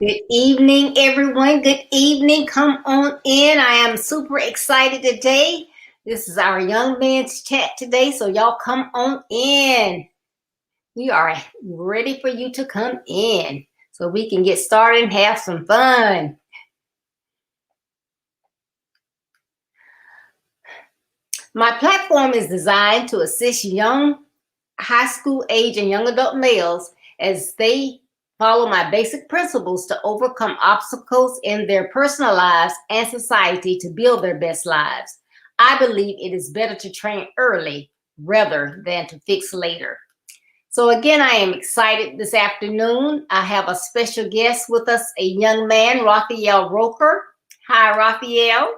Good evening, everyone. Good evening. Come on in. I am super excited today. This is our young man's chat today, so y'all come on in. We are ready for you to come in so we can get started and have some fun. My platform is designed to assist young high school age and young adult males as they follow my basic principles to overcome obstacles in their personal lives and society to build their best lives. I believe it is better to train early rather than to fix later. So again, I am excited this afternoon. I have a special guest with us, a young man, Raphael Roker. Hi, Raphael.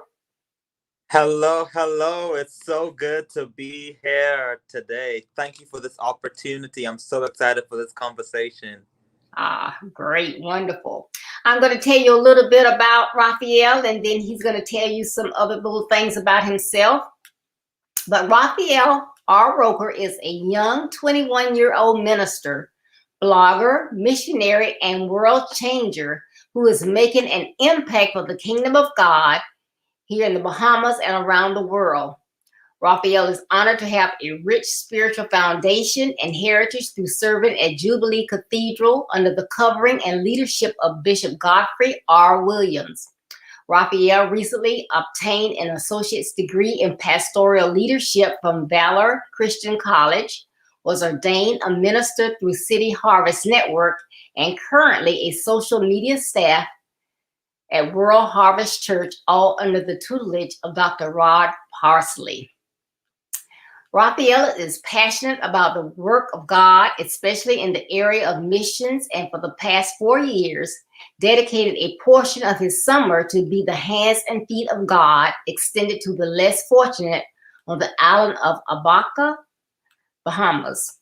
Hello, hello. It's so good to be here today. Thank you for this opportunity. I'm so excited for this conversation. Ah, great, wonderful. I'm going to tell you a little bit about Raphael, and then he's going to tell you some other little things about himself. But Raphael R. Roker is a young 21-year-old minister, blogger, missionary, and world changer who is making an impact for the kingdom of God here in the Bahamas and around the world. Raphael is honored to have a rich spiritual foundation and heritage through serving at Jubilee Cathedral under the covering and leadership of Bishop Godfrey R. Williams. Raphael recently obtained an associate's degree in pastoral leadership from Valor Christian College, was ordained a minister through City Harvest Network, and currently a social media staff at World Harvest Church, all under the tutelage of Dr. Rod Parsley. Raphael is passionate about the work of God, especially in the area of missions, and for the past 4 years, dedicated a portion of his summer to be the hands and feet of God extended to the less fortunate on the island of Abaca, Bahamas.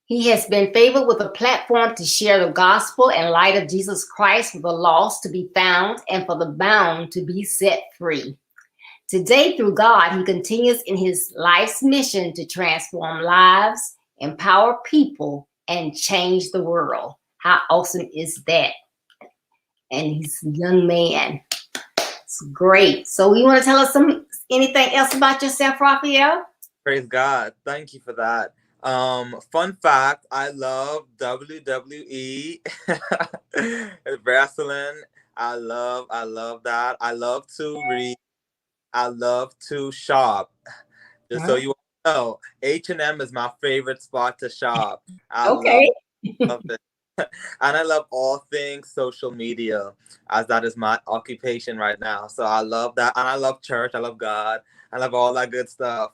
He has been favored with a platform to share the gospel and light of Jesus Christ for the lost to be found and for the bound to be set free. Today, through God, he continues in his life's mission to transform lives, empower people, and change the world. How awesome is that? And he's a young man. It's great. So you want to tell us anything else about yourself, Raphael? Praise God. Thank you for that. Fun fact, I love WWE wrestling. I love that. I love to read. I love to shop. Just so you know, H&M is my favorite spot to shop. I Okay. love it. And I love all things social media, as that is my occupation right now. So I love that. And I love church. I love God. I love all that good stuff.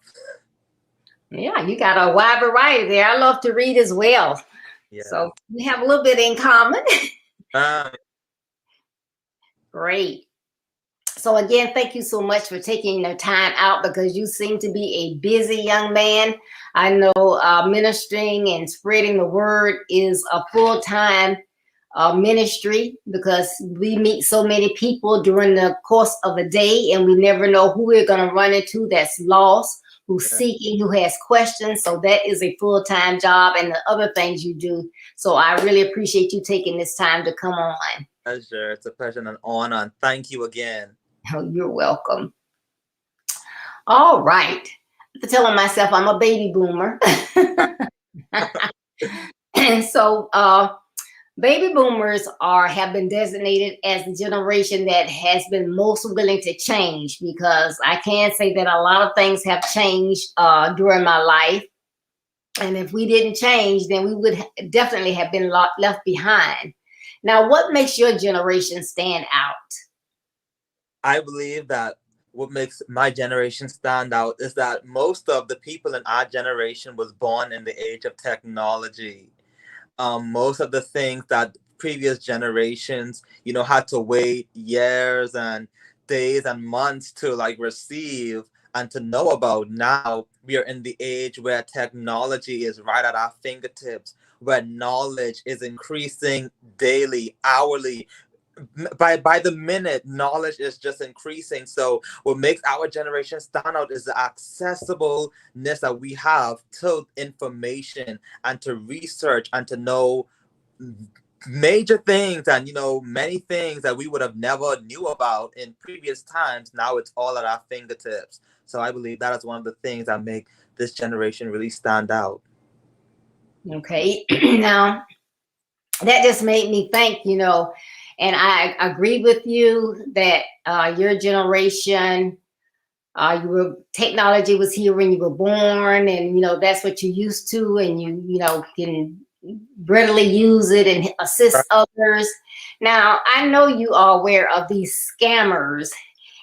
Yeah, you got a wide variety there. I love to read as well. Yeah. So we have a little bit in common. Great. So again, thank you so much for taking the time out because you seem to be a busy young man. I know ministering and spreading the word is a full-time ministry because we meet so many people during the course of a day and we never know who we're going to run into that's lost, who's seeking, who has questions. So that is a full-time job and the other things you do. So I really appreciate you taking this time to come on. Pleasure. It's a pleasure and an honor. And thank you again. Oh, you're welcome. All right. I'm telling myself I'm a baby boomer. And so baby boomers have been designated as the generation that has been most willing to change because I can say that a lot of things have changed during my life. And if we didn't change, then we would definitely have been left behind. Now, what makes your generation stand out? I believe that what makes my generation stand out is that most of the people in our generation was born in the age of technology. Most of the things that previous generations, had to wait years and days and months to receive and to know about. Now we are in the age where technology is right at our fingertips, where knowledge is increasing daily, hourly, by the minute. Knowledge is just increasing. So what makes our generation stand out is the accessibleness that we have to information and to research and to know major things, and many things that we would have never knew about in previous times. Now it's all at our fingertips. So I believe that is one of the things that make this generation really stand out. Okay. Now, that just made me think, and I agree with you that your generation, technology was here when you were born, and that's what you're used to, and you can readily use it and assist others. Now, I know you are aware of these scammers,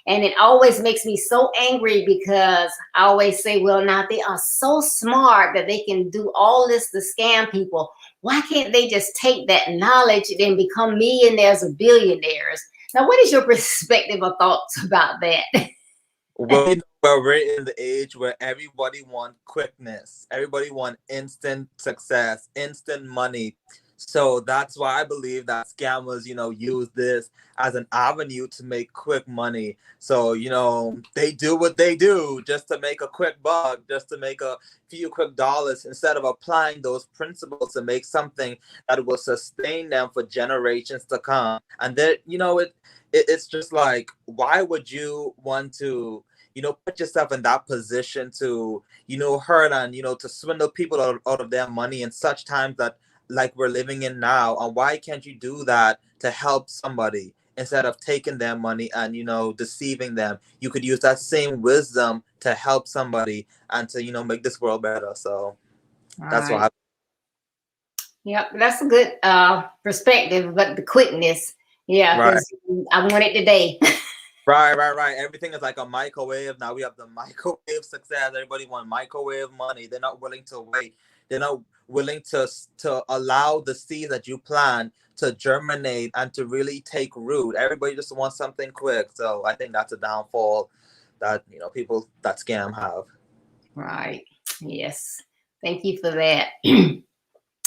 and it always makes me so angry because I always say, well, now they are so smart that they can do all this to scam people. Why can't they just take that knowledge and become millionaires or billionaires? Now, what is your perspective or thoughts about that? Well, we're in the age where everybody wants quickness. Everybody wants instant success, instant money. So that's why I believe that scammers, use this as an avenue to make quick money. So, they do what they do just to make a quick buck, just to make a few quick dollars, instead of applying those principles to make something that will sustain them for generations to come. And then, it's just like, why would you want to put yourself in that position to, hurt and, to swindle people out of their money in such times that like we're living in now? And why can't you do that to help somebody instead of taking their money and, deceiving them? You could use that same wisdom to help somebody and to, make this world better. So that's why. Yep, that's a good perspective, but the quickness, yeah, Right. because I want it today. Right. Everything is like a microwave. Now we have the microwave success. Everybody want microwave money. They're not willing to wait. They're not willing to allow the seeds that you plant to germinate and to really take root. Everybody just wants something quick. So I think that's a downfall that people that scam have. Right. Yes. Thank you for that.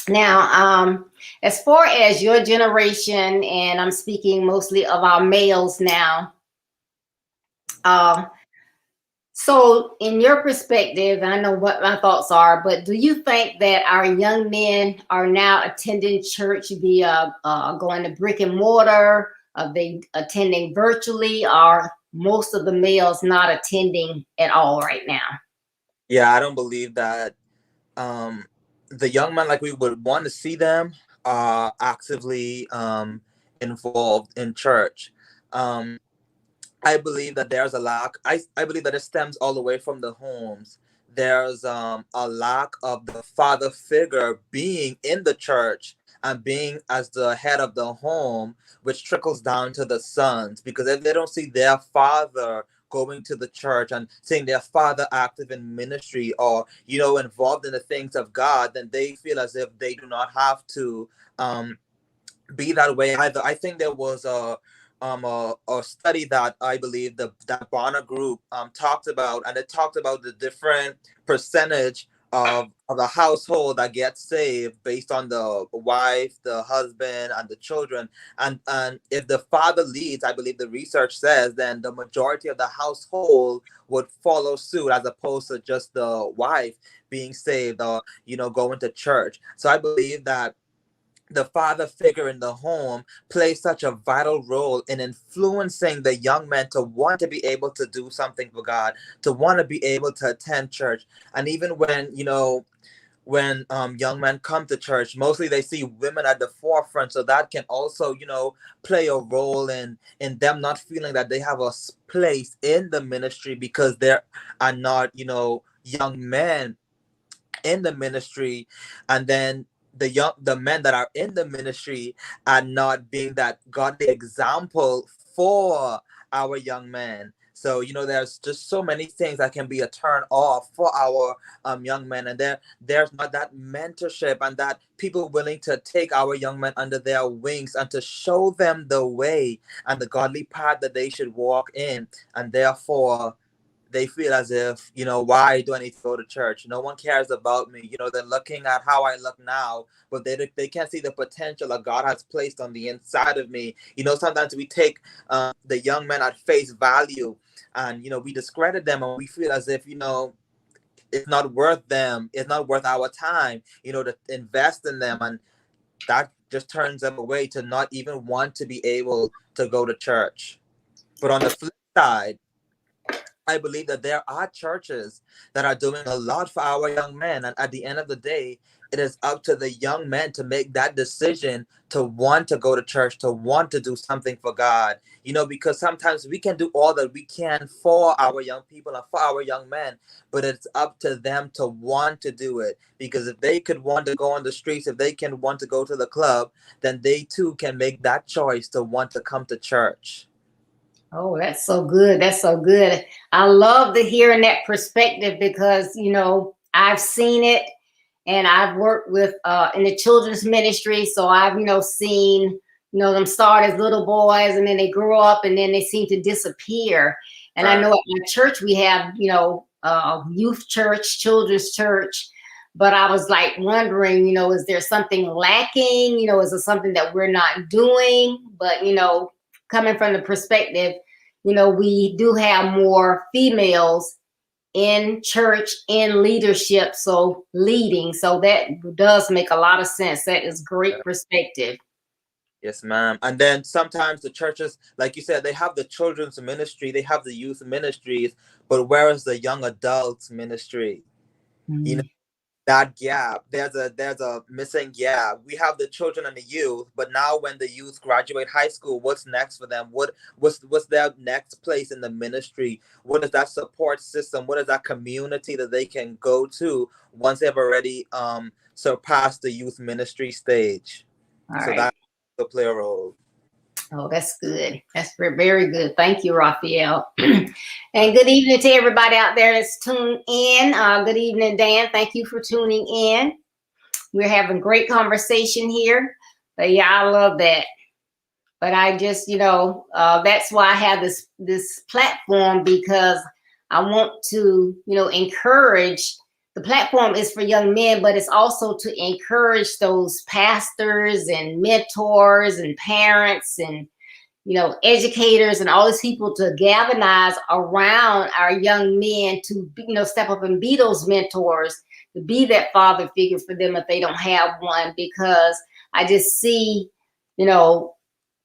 Now, as far as your generation, and I'm speaking mostly of our males now, so in your perspective, I know what my thoughts are, but do you think that our young men are now attending church via going to brick and mortar? Are they attending virtually? Are most of the males not attending at all right now? Yeah, I don't believe that the young men, like we would want to see them actively involved in church. Um, I believe that there's a lack. I believe that it stems all the way from the homes. There's a lack of the father figure being in the church and being as the head of the home, which trickles down to the sons. Because if they don't see their father going to the church and seeing their father active in ministry or involved in the things of God, then they feel as if they do not have to be that way either. I think there was a study that I believe that Barna group talked about, and it talked about the different percentage of the household that gets saved based on the wife, the husband, and the children. And if the father leads, I believe the research says, then the majority of the household would follow suit, as opposed to just the wife being saved or going to church. So I believe that the father figure in the home plays such a vital role in influencing the young men to want to be able to do something for God, to want to be able to attend church. And even when young men come to church, mostly they see women at the forefront, so that can also play a role in them not feeling that they have a place in the ministry, because there are not young men in the ministry. And then the men that are in the ministry are not being that godly example for our young men. So there's just so many things that can be a turn off for our young men, and there's not that mentorship and that people willing to take our young men under their wings and to show them the way and the godly path that they should walk in. And therefore they feel as if, why do I need to go to church? No one cares about me. They're looking at how I look now, but they can't see the potential that God has placed on the inside of me. Sometimes we take the young men at face value, and we discredit them, and we feel as if it's not worth them. It's not worth our time, to invest in them, and that just turns them away to not even want to be able to go to church. But on the flip side, I believe that there are churches that are doing a lot for our young men. And at the end of the day, it is up to the young men to make that decision to want to go to church, to want to do something for God. Because sometimes we can do all that we can for our young people and for our young men, but it's up to them to want to do it. Because if they could want to go on the streets, if they can want to go to the club, then they too can make that choice to want to come to church. Oh, that's so good. That's so good. I love to hearing that perspective because, I've seen it and I've worked with in the children's ministry. So I've, seen, them start as little boys and then they grow up and then they seem to disappear. And I know at my church we have, youth church, children's church. But I was like wondering, is there something lacking? Is there something that we're not doing? But, coming from the perspective, we do have more females in church, in leadership, so leading. So that does make a lot of sense. That is great perspective. Yes, ma'am. And then sometimes the churches, like you said, they have the children's ministry, they have the youth ministries, but where is the young adults ministry? Mm-hmm. That gap, there's a missing gap. We have the children and the youth, but now when the youth graduate high school, what's next for them? What's their next place in the ministry? What is that support system? What is that community that they can go to once they've already surpassed the youth ministry stage? All So right. that will play a role. Oh, that's good. That's very good. Thank you, Raphael. And good evening to everybody out there that's tuned in. Good evening, Dan. Thank you for tuning in. We're having great conversation here. But yeah, I love that. But I just, that's why I have this platform, because I want to, encourage. The platform is for young men, but it's also to encourage those pastors and mentors and parents and, educators and all these people to galvanize around our young men to, step up and be those mentors, to be that father figure for them if they don't have one. Because I just see,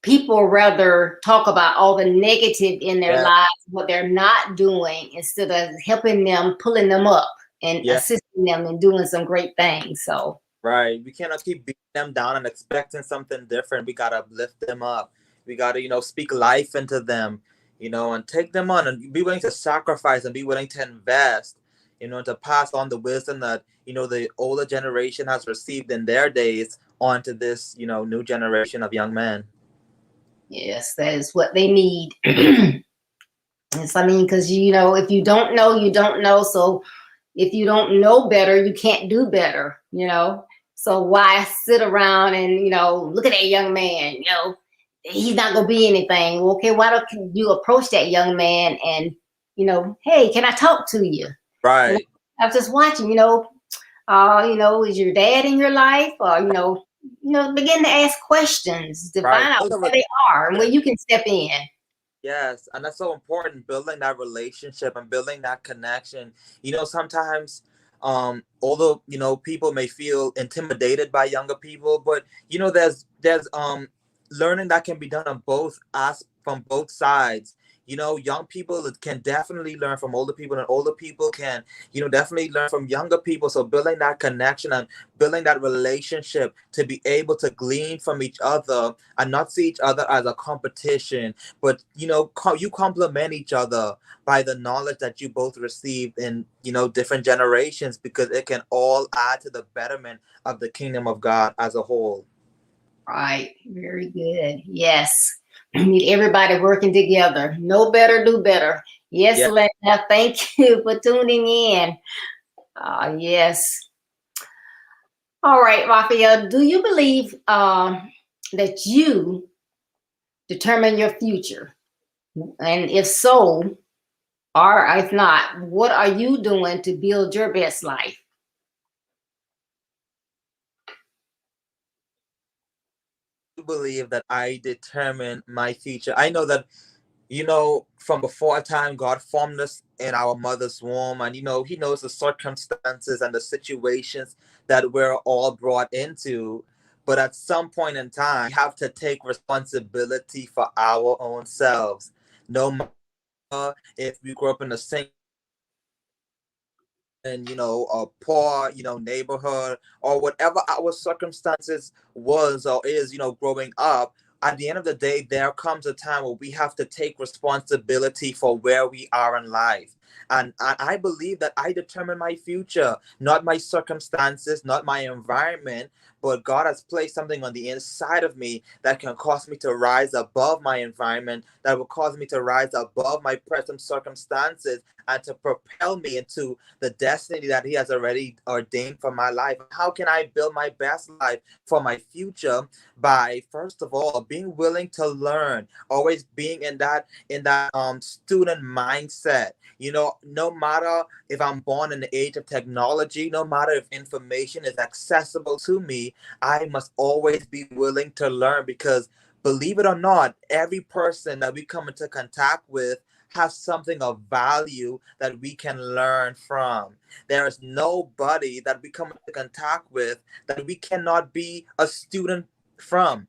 people rather talk about all the negative in their lives, what they're not doing, instead of helping them, pulling them up and assisting them and doing some great things. So right, we cannot keep beating them down and expecting something different. We gotta lift them up. We gotta, speak life into them, and take them on and be willing to sacrifice and be willing to invest, to pass on the wisdom that, the older generation has received in their days onto this, new generation of young men. Yes, that is what they need. Because, if you don't know, you don't know. So if you don't know better, you can't do better, So why sit around and, look at that young man, he's not going to be anything. Well, okay, why don't you approach that young man and, hey, can I talk to you? Right. I was just watching, is your dad in your life? Or, begin to ask questions to find out where they are and where you can step in. Yes, and that's so important, building that relationship and building that connection. Sometimes although, people may feel intimidated by younger people, but there's learning that can be done on from both sides. Young people can definitely learn from older people, and older people can, definitely learn from younger people. So building that connection and building that relationship to be able to glean from each other and not see each other as a competition, but, you complement each other by the knowledge that you both received in, different generations, because it can all add to the betterment of the kingdom of God as a whole. Right. Very good. Yes. We need everybody working together. Know better, do better. Yes, Lena, thank you for tuning in. Yes. All right, Raphael, do you believe that you determine your future? And if so, or if not, what are you doing to build your best life? Believe that I determine my future. I know that, from before time, God formed us in our mother's womb, and, He knows the circumstances and the situations that we're all brought into. But at some point in time, we have to take responsibility for our own selves. No matter if we grew up in a single, in a poor neighborhood, or whatever our circumstances was or is growing up, at the end of the day there comes a time where we have to take responsibility for where we are in life. And I believe that I determine my future, not my circumstances, not my environment, but God has placed something on the inside of me that can cause me to rise above my environment, that will cause me to rise above my present circumstances, and to propel me into the destiny that He has already ordained for my life. How can I build my best life for my future? By first of all being willing to learn, always being in that student mindset. No matter if I'm born in the age of technology, no matter if information is accessible to me, I must always be willing to learn, because believe it or not, every person that we come into contact with has something of value that we can learn from. There is nobody that we come into contact with that we cannot be a student from.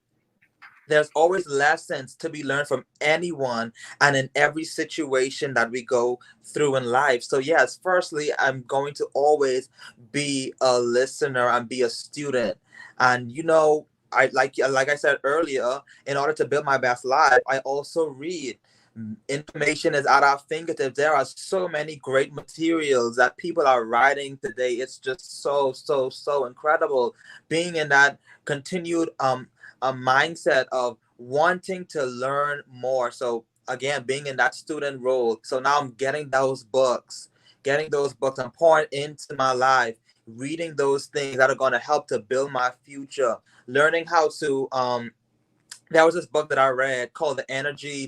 There's always lessons to be learned from anyone and in every situation that we go through in life. So yes, firstly, I'm going to always be a listener and be a student. And I like I said earlier, in order to build my best life, I also read. Information is at our fingertips. There are so many great materials that people are writing today. It's just so incredible being in that continued a mindset of wanting to learn more. So again, being in that student role. So now I'm getting those books and pouring into my life, reading those things that are going to help to build my future, learning how to there was this book that I read called the energy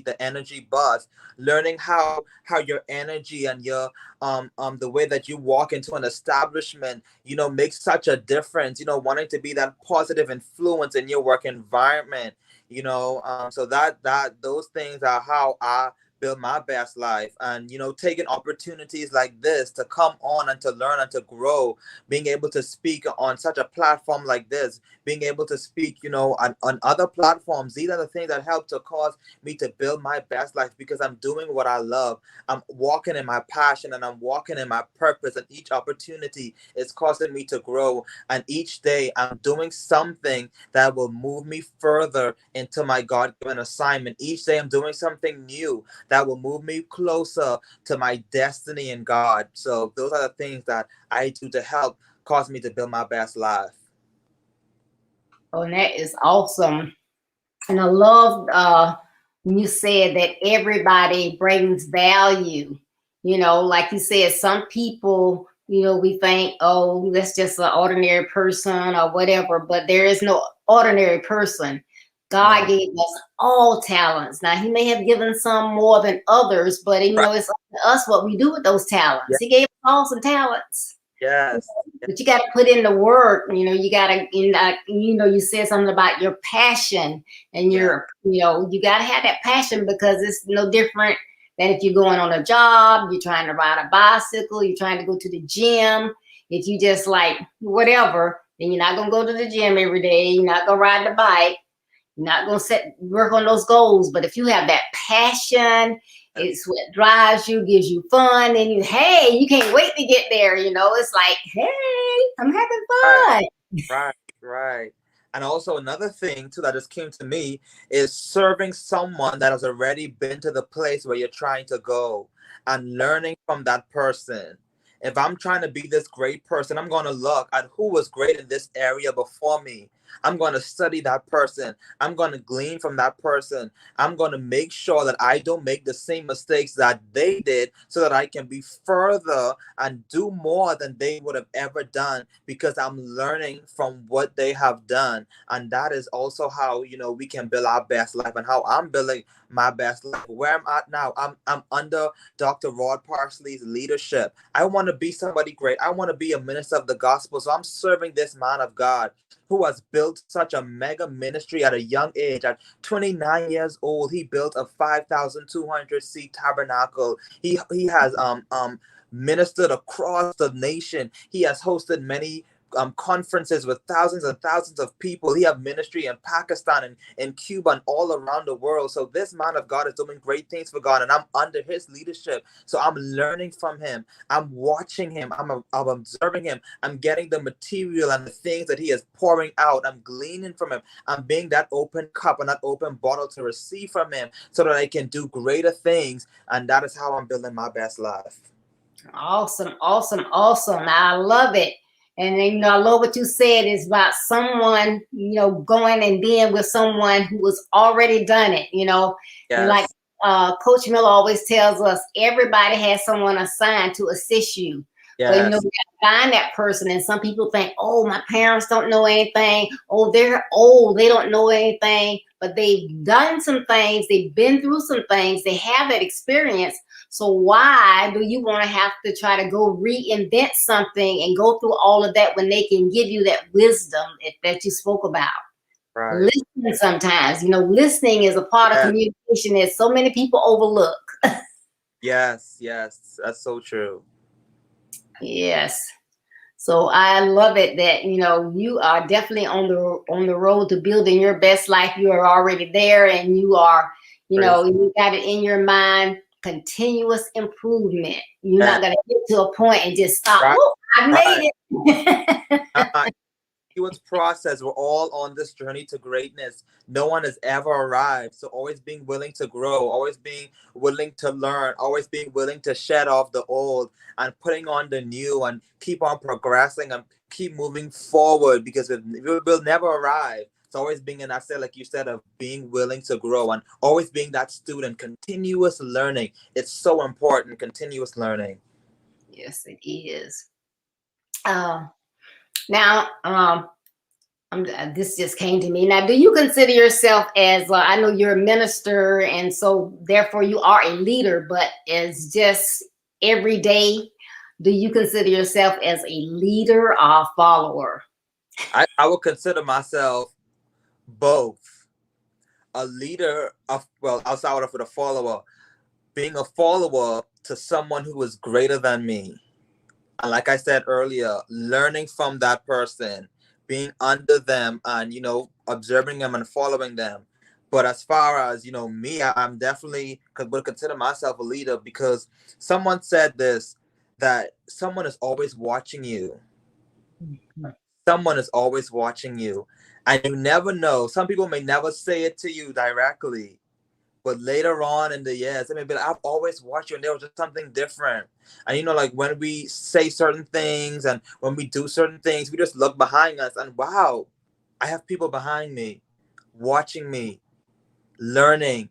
bus, learning how your energy and your the way that you walk into an establishment makes such a difference, wanting to be that positive influence in your work environment. So that those things are how I build my best life. And taking opportunities like this to come on and to learn and to grow, being able to speak on such a platform like this, being able to speak, on other platforms. These are the things that help to cause me to build my best life, because I'm doing what I love. I'm walking in my passion and I'm walking in my purpose. And each opportunity is causing me to grow. And each day I'm doing something that will move me further into my God given assignment. Each day I'm doing something new that will move me closer to my destiny in God. So those are the things that I do to help cause me to build my best life. Oh, and that is awesome. And I love when you said that everybody brings value. Like you said, some people, we think, oh, that's just an ordinary person or whatever, but there is no ordinary person. God No. gave us all talents. Now, He may have given some more than others, but Right. it's up to us what we do with those talents. Yeah. He gave us all some talents. Yes. But you got to put in the work. You got to, you said something about your passion and Yeah. you got to have that passion, because it's no different than if you're going on a job, you're trying to ride a bicycle, you're trying to go to the gym. If you just like whatever, then you're not going to go to the gym every day. You're not going to ride the bike. You're not going to work on those goals. But if you have that passion, it's what drives you, gives you fun, and you can't wait to get there. It's like, hey, I'm having fun. Right. And also another thing too that just came to me is serving someone that has already been to the place where you're trying to go and learning from that person. If I'm trying to be this great person, I'm going to look at who was great in this area before me. I'm going to study that person. I'm going to glean from that person. I'm going to make sure that I don't make the same mistakes that they did, so that I can be further and do more than they would have ever done, because I'm learning from what they have done. And that is also how, we can build our best life, and how I'm building my best life. Where I'm at now, I'm under Dr. Rod Parsley's leadership. I want to be somebody great. I want to be a minister of the gospel. So I'm serving this man of God who has built such a mega ministry at a young age. At 29 years old, he built a 5,200 seat tabernacle. He has ministered across the nation. He has hosted many conferences with thousands and thousands of people. He have ministry in Pakistan and in Cuba and all around the world. So this man of God is doing great things for God, and I'm under his leadership. So I'm learning from him. I'm watching him. I'm observing him. I'm getting the material and the things that he is pouring out. I'm gleaning from him. I'm being that open cup and that open bottle to receive from him so that I can do greater things. And that is how I'm building my best life. Awesome, awesome, awesome. I love it. And then, I love what you said is about someone, going and being with someone who has already done it, And like Yes. Coach Miller always tells us, everybody has someone assigned to assist you. But, Yes. you gotta find that person. And some people think, oh, my parents don't know anything. Oh, they're old. They don't know anything. But they've done some things. They've been through some things. They have that experience. So why do you want to have to try to go reinvent something and go through all of that when they can give you that wisdom that you spoke about? Right. Listening sometimes, listening is a part of communication that so many people overlook. Yes, that's so true. Yes. So I love it that, you are definitely on the road to building your best life. You are already there, and you are, you got it in your mind, continuous improvement. You're not going to get to a point and just stop. Right. Oh, I made it. Continuous process. We're all on this journey to greatness. No one has ever arrived. So always being willing to grow, always being willing to learn, always being willing to shed off the old and putting on the new, and keep on progressing and keep moving forward, because we'll never arrive. It's always being, and I said, like you said, of being willing to grow and always being that student, continuous learning. It's so important, continuous learning. Yes, it is. Now, this just came to me. Now, do you consider yourself as, I know you're a minister, and so therefore you are a leader, but as just every day, do you consider yourself as a leader or a follower? I would consider myself both. A leader of, well, outside of a follower, being a follower to someone who is greater than me. And like I said earlier, learning from that person, being under them, and observing them and following them. But as far as me, I'm definitely would consider myself a leader, because someone said this, that someone is always watching you. Someone is always watching you, and you never know. Some people may never say it to you directly, but later on in the years, I mean, but I've always watched you, and there was just something different. And like when we say certain things and when we do certain things, we just look behind us, and wow, I have people behind me, watching me, learning,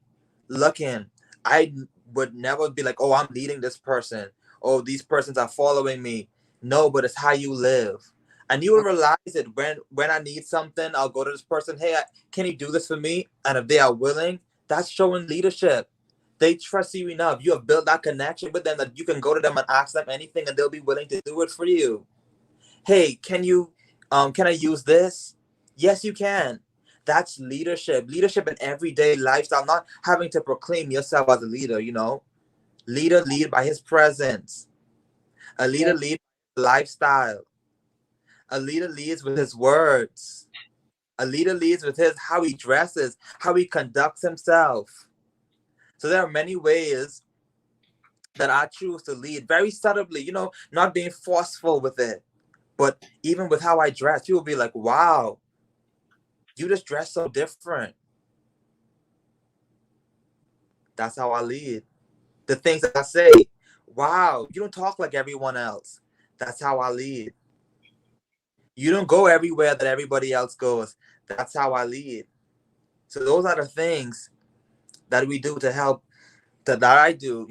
looking. I would never be like, oh, I'm leading this person. Oh, these persons are following me. No, but it's how you live. And you will realize it when I need something, I'll go to this person. Hey, can you do this for me? And if they are willing, that's showing leadership. They trust you enough. You have built that connection with them that you can go to them and ask them anything, and they'll be willing to do it for you. Hey, can I use this? Yes, you can. That's leadership. Leadership in everyday lifestyle, not having to proclaim yourself as a leader, Leader lead by his presence. A leader lead by lifestyle. A leader leads with his words. A leader leads with how he dresses, how he conducts himself. So there are many ways that I choose to lead, very subtly, not being forceful with it. But even with how I dress, people will be like, wow, you just dress so different. That's how I lead. The things that I say, wow, you don't talk like everyone else. That's how I lead. You don't go everywhere that everybody else goes. That's how I lead. So those are the things that we do to help, that I do,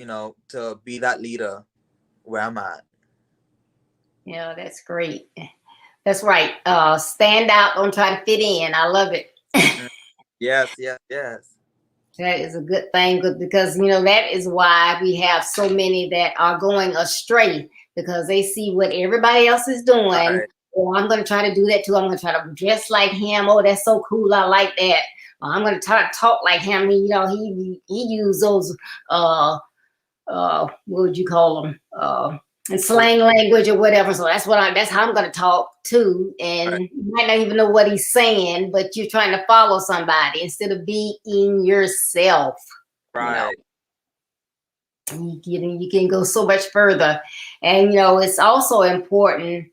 to be that leader where I'm at. Yeah, that's great. That's right. Stand out, don't try to fit in. I love it. Yes. That is a good thing, because that is why we have so many that are going astray, because they see what everybody else is doing. Right. Oh, I'm going to try to do that too. I'm going to try to dress like him. Oh, that's so cool. I like that. I'm going to try to talk like him. He used those what would you call them? and slang language or whatever. So that's how I'm gonna talk too. And Right. you might not even know what he's saying, but you're trying to follow somebody instead of being yourself. You know, Right. you can go so much further. And it's also important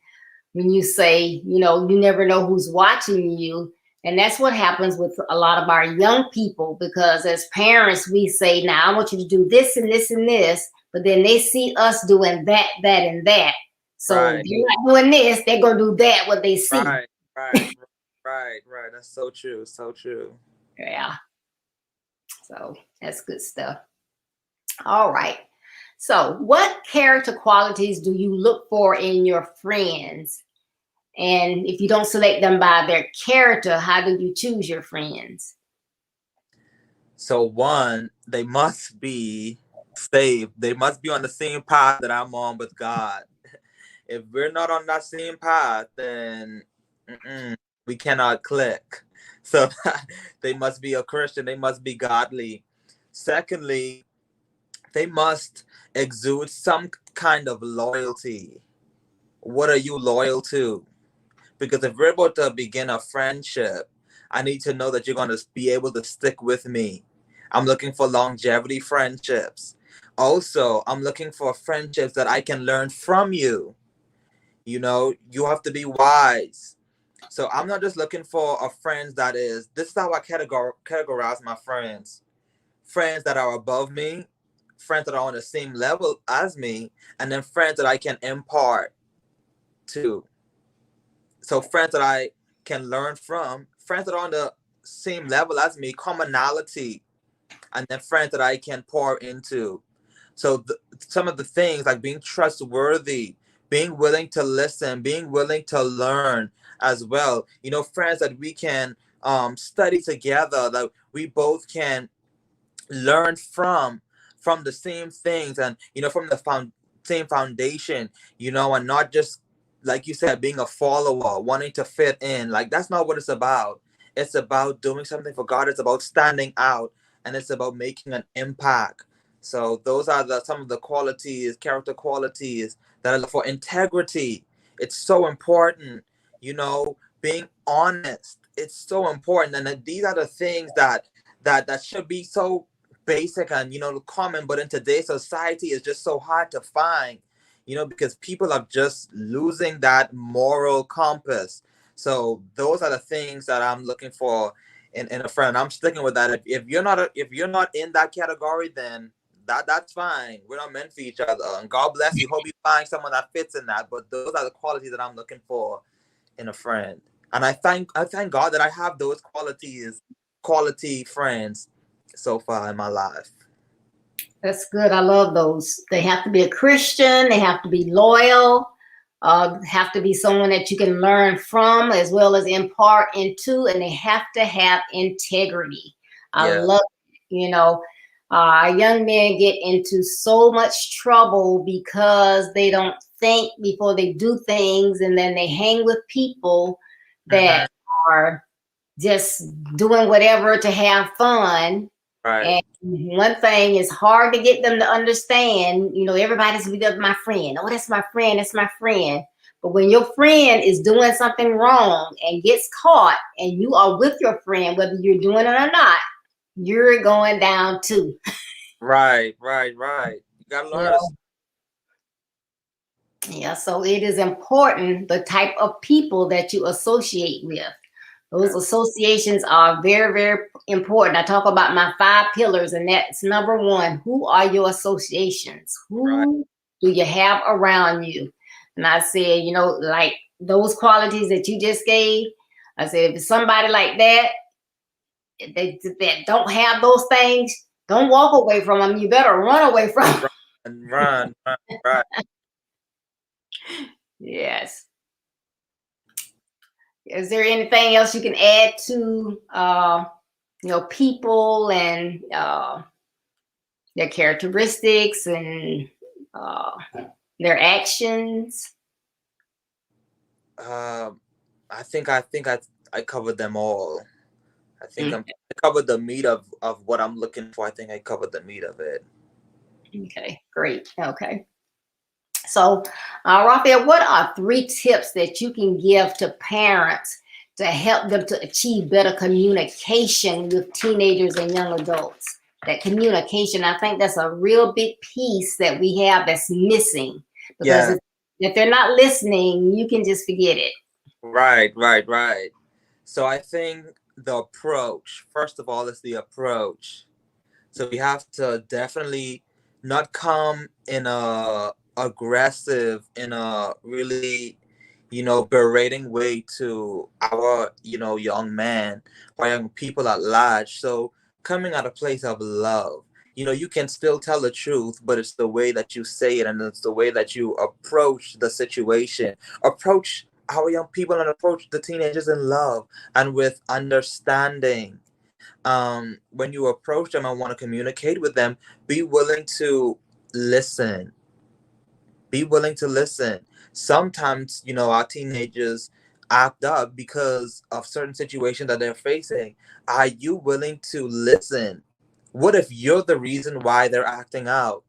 when you say, you never know who's watching you. And that's what happens with a lot of our young people, because as parents, we say, now I want you to do this and this and this, but then they see us doing that, that, and that. So Right. they're not doing this, they're going to do that, what they see. Right. Right. Right. Right. That's so true. So true. Yeah. So that's good stuff. All right. So what character qualities do you look for in your friends? And if you don't select them by their character, how do you choose your friends? So one, they must be saved. They must be on the same path that I'm on with God. If we're not on that same path, then we cannot click. So they must be a Christian. They must be godly. Secondly, they must exude some kind of loyalty. What are you loyal to? Because if we're about to begin a friendship, I need to know that you're going to be able to stick with me. I'm looking for longevity friendships. Also, I'm looking for friendships that I can learn from you. You have to be wise. So I'm not just looking for a friends this is how I categorize my friends. Friends that are above me, friends that are on the same level as me, and then friends that I can impart to. So friends that I can learn from, friends that are on the same level as me, commonality, and then friends that I can pour into. So some of the things like being trustworthy, being willing to listen, being willing to learn as well. Friends that we can study together, that we both can learn from the same things, and from the same foundation, and not just, like you said, being a follower, wanting to fit in. Like, that's not what it's about. It's about doing something for God. It's about standing out, and it's about making an impact. So those are some of the character qualities that I look for. Integrity, it's so important. Being honest, it's so important. And these are the things that should be so basic and common, but in today's society it's just so hard to find, because people are just losing that moral compass. So those are the things that I'm looking for in a friend. I'm sticking with that. If you're not in that category, then that's fine. We're not meant for each other, and God bless you. Hope you find someone that fits in that. But those are the qualities that I'm looking for in a friend, and I thank God that I have those quality friends so far in my life. That's good. I love those. They have to be a Christian. They have to be loyal. Have to be someone that you can learn from as well as impart into, and they have to have integrity. I Yeah. love it. Young men get into so much trouble because they don't think before they do things, and then they hang with people Mm-hmm. that are just doing whatever to have fun. Right. And one thing is hard to get them to understand, everybody's my friend. Oh, that's my friend. That's my friend. But when your friend is doing something wrong and gets caught and you are with your friend, whether you're doing it or not, you're going down too. Right. You gotta learn Yeah. how to. Yeah. So it is important the type of people that you associate with. Those associations are very, very important. I talk about my 5 pillars, and that's number 1. Who are your associations? Right. Who do you have around you? And I said, like those qualities that you just gave, I said, if it's somebody like that, that don't have those things, don't walk away from them. You better run away from them. Run. Right. Yes. Is there anything else you can add to, people and their characteristics and uh, their actions? I covered them all. Mm, I covered the meat of what I'm looking for. I think I covered the meat of it. Okay, great. Okay. So, Raphael, what are 3 tips that you can give to parents to help them to achieve better communication with teenagers and young adults? That communication, I think that's a real big piece that we have that's missing. Because Yeah. if they're not listening, you can just forget it. Right. So I think the approach, first of all, is the approach. So we have to definitely not come in a aggressive, in a really, berating way to our, young man or young people at large. So coming at a place of love. You can still tell the truth, but it's the way that you say it and it's the way that you approach the situation. Approach our young people and approach the teenagers in love and with understanding. When you approach them and want to communicate with them, be willing to listen. Be willing to listen. Sometimes, our teenagers act up because of certain situations that they're facing. Are you willing to listen? What if you're the reason why they're acting out?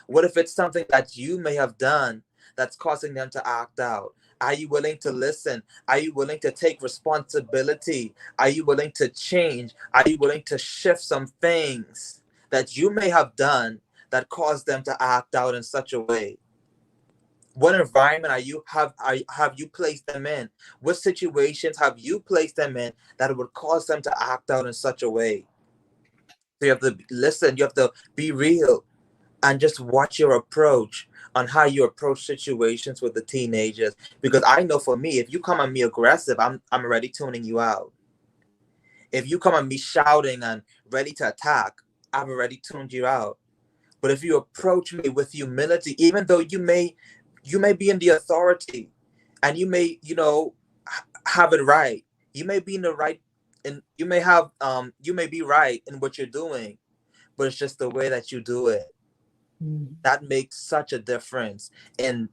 What if it's something that you may have done that's causing them to act out? Are you willing to listen? Are you willing to take responsibility? Are you willing to change? Are you willing to shift some things that you may have done that caused them to act out in such a way? What environment have you placed them in? What situations have you placed them in that would cause them to act out in such a way? So you have to listen, you have to be real and just watch your approach on how you approach situations with the teenagers. Because I know for me, if you come at me aggressive, I'm already tuning you out. If you come at me shouting and ready to attack, I've already tuned you out. But if you approach me with humility, even though you may be in the authority and you may, have it right. You may be in the right and you may be right in what you're doing, but it's just the way that you do it that makes such a difference in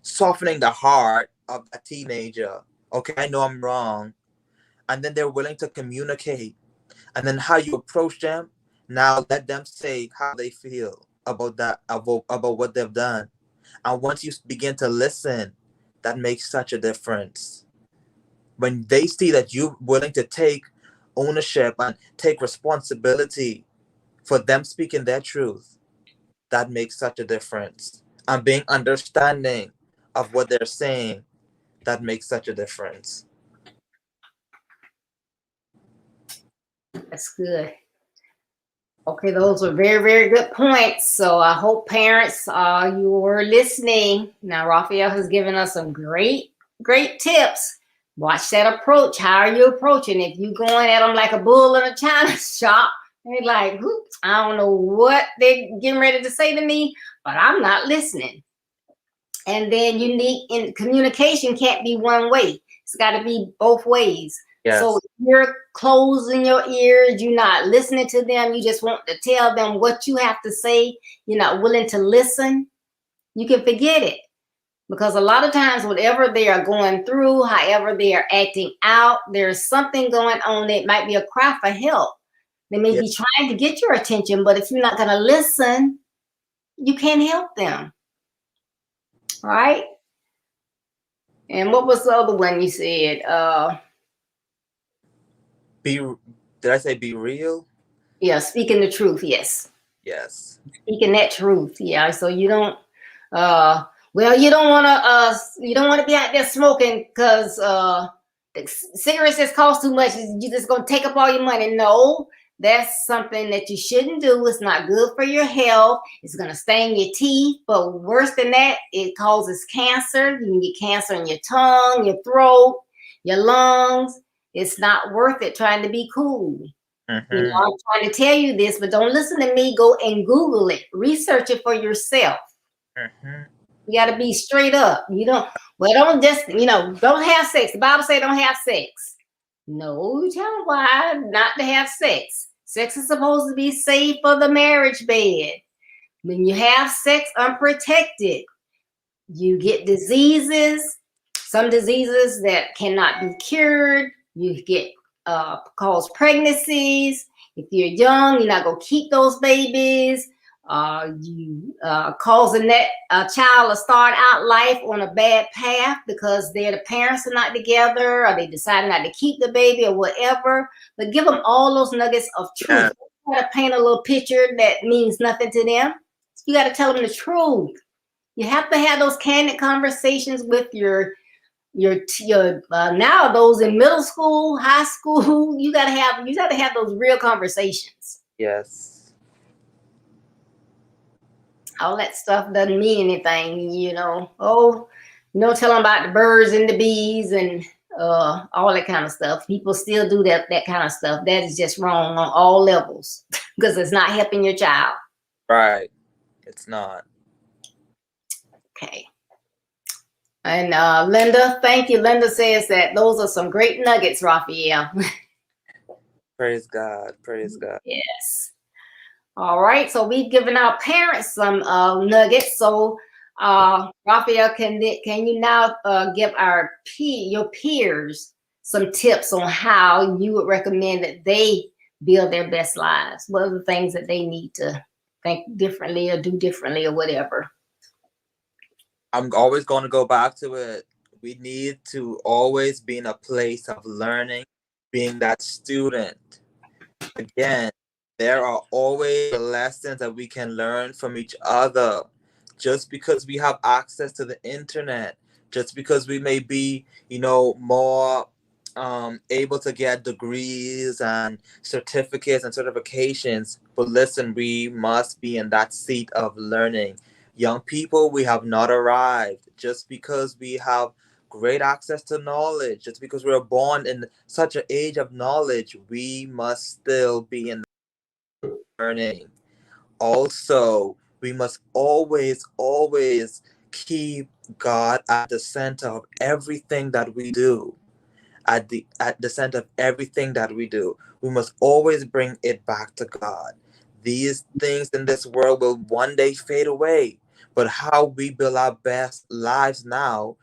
softening the heart of a teenager. Okay, I know I'm wrong. And then they're willing to communicate. And then how you approach them, now let them say how they feel about that, about what they've done. And once you begin to listen, that makes such a difference. When they see that you're willing to take ownership and take responsibility for them speaking their truth, that makes such a difference. And being understanding of what they're saying, that makes such a difference. That's good. Okay, those are very, very good points. So I hope parents, you were listening. Now, Raphael has given us some great, great tips. Watch that approach. How are you approaching? If you're going at them like a bull in a china shop, they're like, oops, I don't know what they're getting ready to say to me, but I'm not listening. And then communication can't be one way. It's got to be both ways. Yes. So you're closing your ears, you're not listening to them, you just want to tell them what you have to say, you're not willing to listen, you can forget it. Because a lot of times, whatever they are going through, however they are acting out, there's something going on. It might be a cry for help. They may be trying to get your attention, but if you're not going to listen, you can't help them. All right? And what was the other one you said? Did I say be real? Yeah, speaking the truth. Yes. Yes. Speaking that truth. Yeah. So you don't. Well, you don't want to be out there smoking because the cigarettes just cost too much. You're just gonna take up all your money. No, that's something that you shouldn't do. It's not good for your health. It's gonna stain your teeth. But worse than that, it causes cancer. You can get cancer in your tongue, your throat, your lungs. It's not worth it trying to be cool. Mm-hmm. You know, I'm trying to tell you this, but don't listen to me. Go and Google it. Research it for yourself. Mm-hmm. You got to be straight up. You don't just, don't have sex. The Bible says don't have sex. No, you tell them why not to have sex. Sex is supposed to be safe for the marriage bed. When you have sex unprotected, you get diseases, some diseases that cannot be cured. You get cause pregnancies. If you're young, you're not going to keep those babies. You causing that child to start out life on a bad path because the parents are not together, or they decide not to keep the baby, or whatever. But give them all those nuggets of truth. You got to paint a little picture that means nothing to them. You got to tell them the truth. You have to have those candid conversations with your now those in middle school, high school. You got to have those real conversations. Yes. All that stuff doesn't mean anything, you know. Oh, tell them about the birds and the bees and all that kind of stuff. People still do that kind of stuff. That is just wrong on all levels because it's not helping your child. Right. It's not. Okay. And Linda, thank you. Linda says that those are some great nuggets, Raphael. Praise God. Praise God. Yes. All right, so we've given our parents some nuggets. So, Raphael, can you now give your peers some tips on how you would recommend that they build their best lives? What are the things that they need to think differently or do differently or whatever? I'm always going to go back to it. We need to always be in a place of learning, being that student. Again, there are always lessons that we can learn from each other. Just because we have access to the internet, just because we may be, more able to get degrees and certificates and certifications. But listen, we must be in that seat of learning. Young people, we have not arrived. Just because we have great access to knowledge, just because we were born in such an age of knowledge, we must still be in learning. Also, we must always, always keep God at the center of everything that we do. At the center of everything that we do. We must always bring it back to God. These things in this world will one day fade away, but how we build our best lives now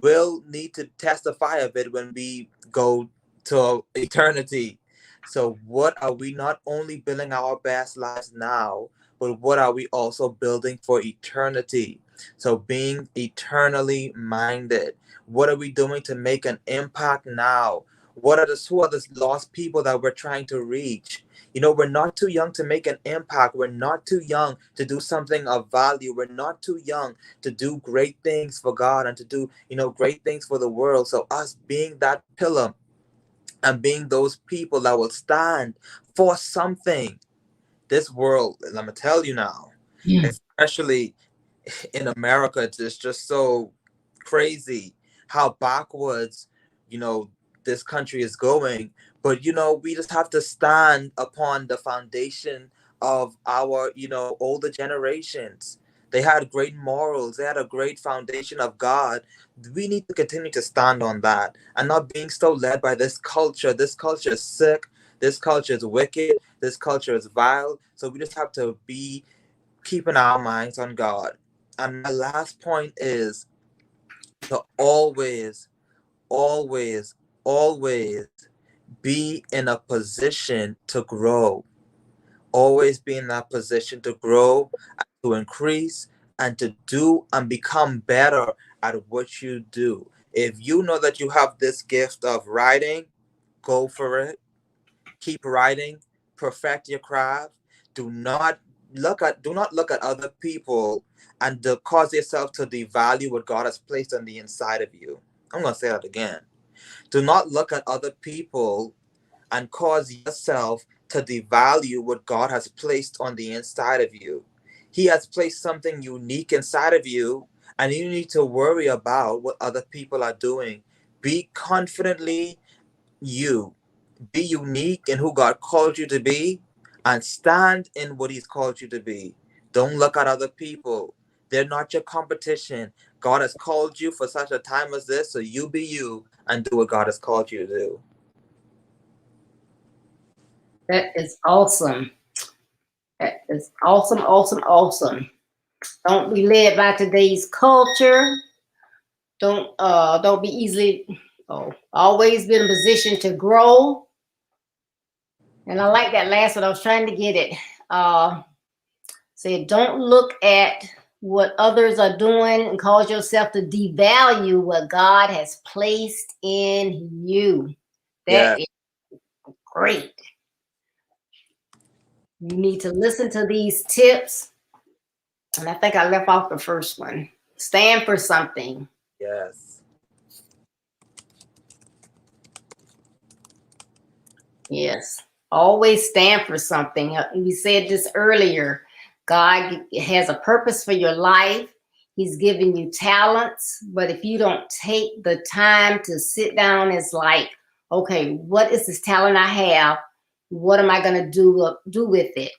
will need to testify of it when we go to eternity. So what are we not only building our best lives now, but what are we also building for eternity? So being eternally minded. What are we doing to make an impact now? Who are the lost people that we're trying to reach? We're not too young to make an impact. We're not too young to do something of value. We're not too young to do great things for God and to do, great things for the world. So us being that pillar and being those people that will stand for something. This world, let me tell you now, especially in America, it's just so crazy how backwards, this country is going. But, we just have to stand upon the foundation of our, older generations. They had great morals. They had a great foundation of God. We need to continue to stand on that and not being so led by this culture. This culture is sick. This culture is wicked. This culture is vile. So we just have to be keeping our minds on God. And my last point is to always, always, always be in a position to grow. Always be in that position to grow, and to increase, and to do and become better at what you do. If you know that you have this gift of writing, go for it. Keep writing, perfect your craft. Do not look at other people and to cause yourself to devalue what God has placed on the inside of you. I'm going to say that again. Do not look at other people and cause yourself to devalue what God has placed on the inside of you. He has placed something unique inside of you, and you need to worry about what other people are doing. Be confidently you. Be unique in who God called you to be and stand in what He's called you to be. Don't look at other people. They're not your competition. God has called you for such a time as this, so you be you and do what God has called you to do. That is awesome. That is awesome, awesome, awesome. Don't be led by today's culture. Don't be easily. Always be in a position to grow. And I like that last one. I was trying to get it. Said, don't look at what others are doing and cause yourself to devalue what God has placed in you. Yeah. That is great. You need to listen to these tips. And I think I left off the first one. Stand for something. Yes. Yes. Always stand for something. We said this earlier. God has a purpose for your life. He's given you talents. But if you don't take the time to sit down, it's like, okay, what is this talent I have? What am I going to do with it?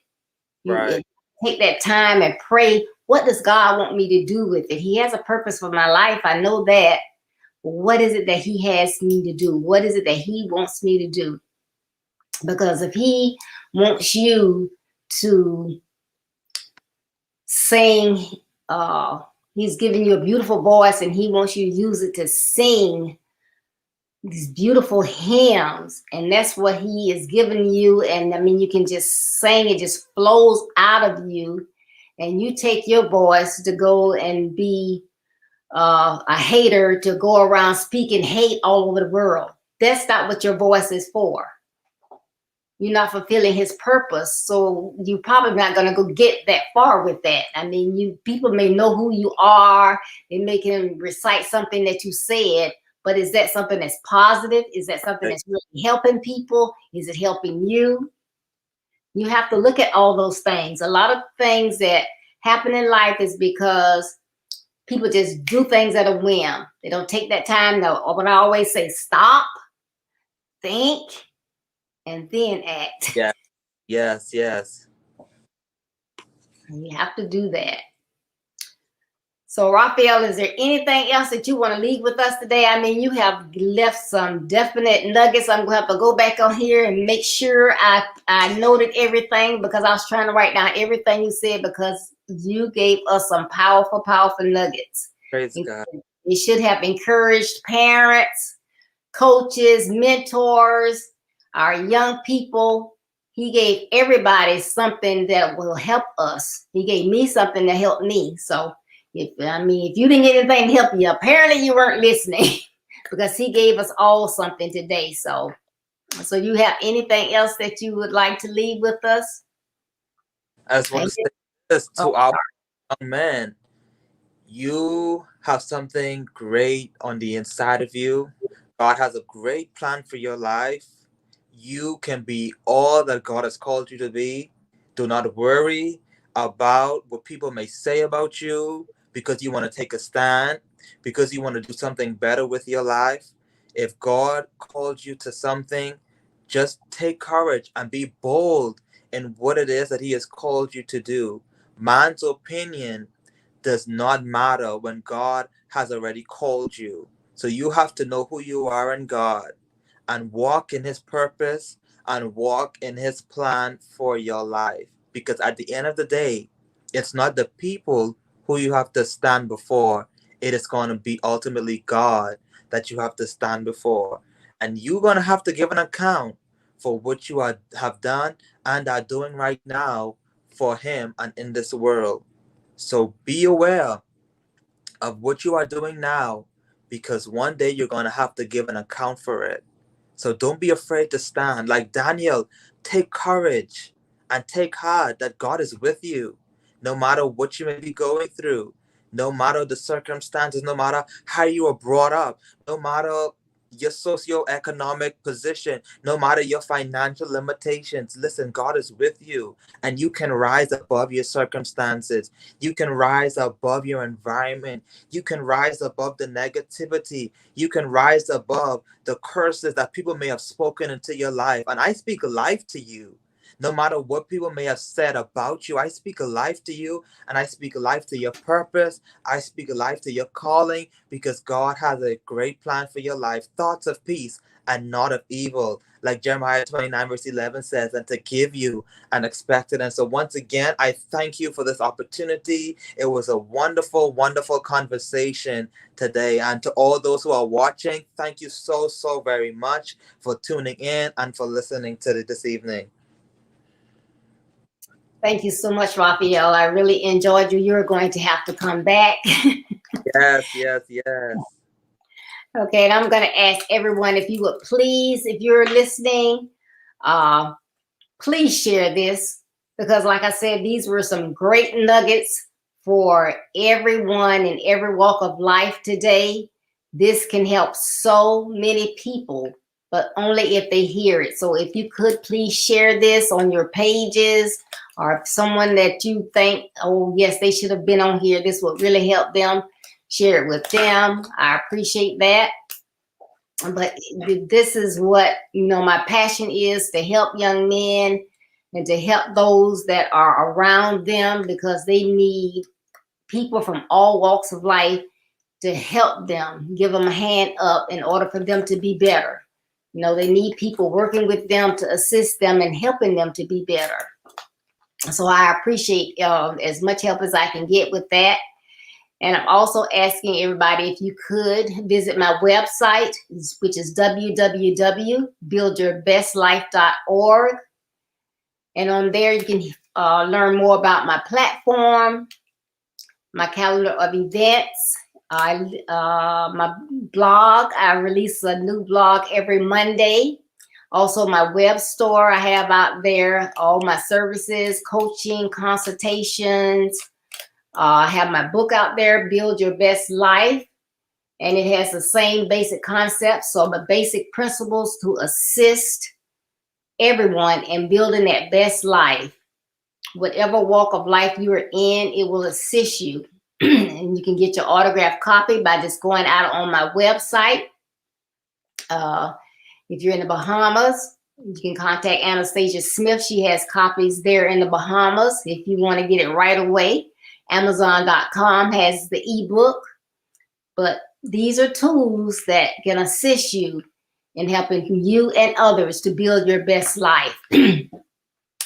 Right. Take that time and pray. What does God want me to do with it? He has a purpose for my life. I know that. What is it that he has me to do? What is it that he wants me to do? Because if he wants you to sing, he's giving you a beautiful voice and he wants you to use it to sing these beautiful hymns, and that's what he is giving you. And I mean, you can just sing, it just flows out of you, and you take your voice to go and be a hater, to go around speaking hate all over the world. That's not what your voice is for. You're not fulfilling his purpose, so you're probably not going to go get that far with that. I mean, people may know who you are, they may can recite something that you said, but is that something that's positive? Is that something that's really helping people? Is it helping you? You have to look at all those things. A lot of things that happen in life is because people just do things at a whim. They don't take that time. What I always say, stop, think, and then act. Yeah. Yes. Yes. And you have to do that. So, Raphael, is there anything else that you want to leave with us today? I mean, you have left some definite nuggets. I'm going to have to go back on here and make sure I noted everything, because I was trying to write down everything you said, because you gave us some powerful, powerful nuggets. Praise God. It should have encouraged parents, coaches, mentors, our young people. He gave everybody something that will help us. He gave me something that helped me. So, if you didn't get anything to help you, apparently you weren't listening, because he gave us all something today. So you have anything else that you would like to leave with us? I just want to say this to our young men. You have something great on the inside of you. God has a great plan for your life. You can be all that God has called you to be. Do not worry about what people may say about you, because you want to take a stand, because you want to do something better with your life. If God called you to something, just take courage and be bold in what it is that he has called you to do. Man's opinion does not matter when God has already called you. So you have to know who you are in God and walk in his purpose and walk in his plan for your life. Because at the end of the day, it's not the people who you have to stand before. It is going to be ultimately God that you have to stand before. And you're going to have to give an account for what you have done and are doing right now for him and in this world. So be aware of what you are doing now, because one day you're going to have to give an account for it. So don't be afraid to stand. Like Daniel, take courage and take heart that God is with you, no matter what you may be going through, no matter the circumstances, no matter how you were brought up, no matter your socioeconomic position, no matter your financial limitations. Listen, God is with you, and you can rise above your circumstances. You can rise above your environment. You can rise above the negativity. You can rise above the curses that people may have spoken into your life. And I speak life to you. No matter what people may have said about you, I speak life to you, and I speak life to your purpose. I speak life to your calling, because God has a great plan for your life, thoughts of peace and not of evil. Like Jeremiah 29 verse 11 says, and to give you an expected. And so once again, I thank you for this opportunity. It was a wonderful, wonderful conversation today. And to all those who are watching, thank you so, so very much for tuning in and for listening to this evening. Thank you so much, Raphael. I really enjoyed you. You're going to have to come back. Yes, yes, yes. Okay, and I'm going to ask everyone if you would please, if you're listening, please share this, because like I said, these were some great nuggets for everyone in every walk of life today. This can help so many people, but only if they hear it. So if you could please share this on your pages, or if someone that you think, oh yes, they should have been on here, this would really help them, share it with them. I appreciate that. But this is what, my passion is, to help young men and to help those that are around them, because they need people from all walks of life to help them, give them a hand up in order for them to be better. They need people working with them to assist them and helping them to be better. So I appreciate as much help as I can get with that. And I'm also asking everybody if you could visit my website, which is www.buildyourbestlife.org. And on there, you can learn more about my platform, my calendar of events, my blog. I release a new blog every Monday. Also, my web store, I have out there all my services, coaching, consultations. I have my book out there, Build Your Best Life, and it has the same basic concepts, so the basic principles to assist everyone in building that best life. Whatever walk of life you are in, it will assist you. And you can get your autographed copy by just going out on my website. If you're in the Bahamas, you can contact Anastasia Smith. She has copies there in the Bahamas if you want to get it right away. Amazon.com has the ebook, but these are tools that can assist you in helping you and others to build your best life.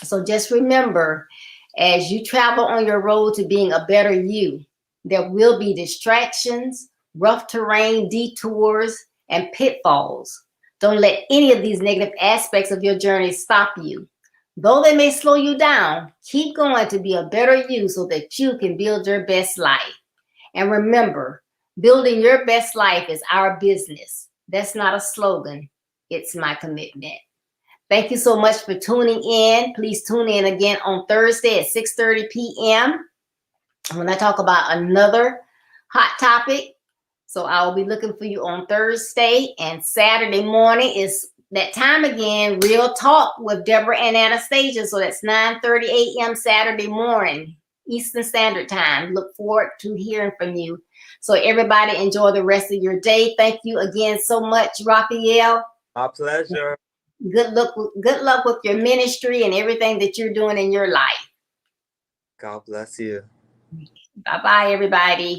So just remember, as you travel on your road to being a better you, there will be distractions, rough terrain, detours, and pitfalls. Don't let any of these negative aspects of your journey stop you. Though they may slow you down, keep going to be a better you so that you can build your best life. And remember, building your best life is our business. That's not a slogan. It's my commitment. Thank you so much for tuning in. Please tune in again on Thursday at 6:30 p.m. when I talk about another hot topic. So I will be looking for you on Thursday, and Saturday morning is that time again, Real Talk with Deborah and Anastasia. So that's 9:30 a.m. Saturday morning, Eastern Standard Time. Look forward to hearing from you. So everybody enjoy the rest of your day. Thank you again so much, Raphael. My pleasure. Good luck with your ministry and everything that you're doing in your life. God bless you. Bye-bye, everybody.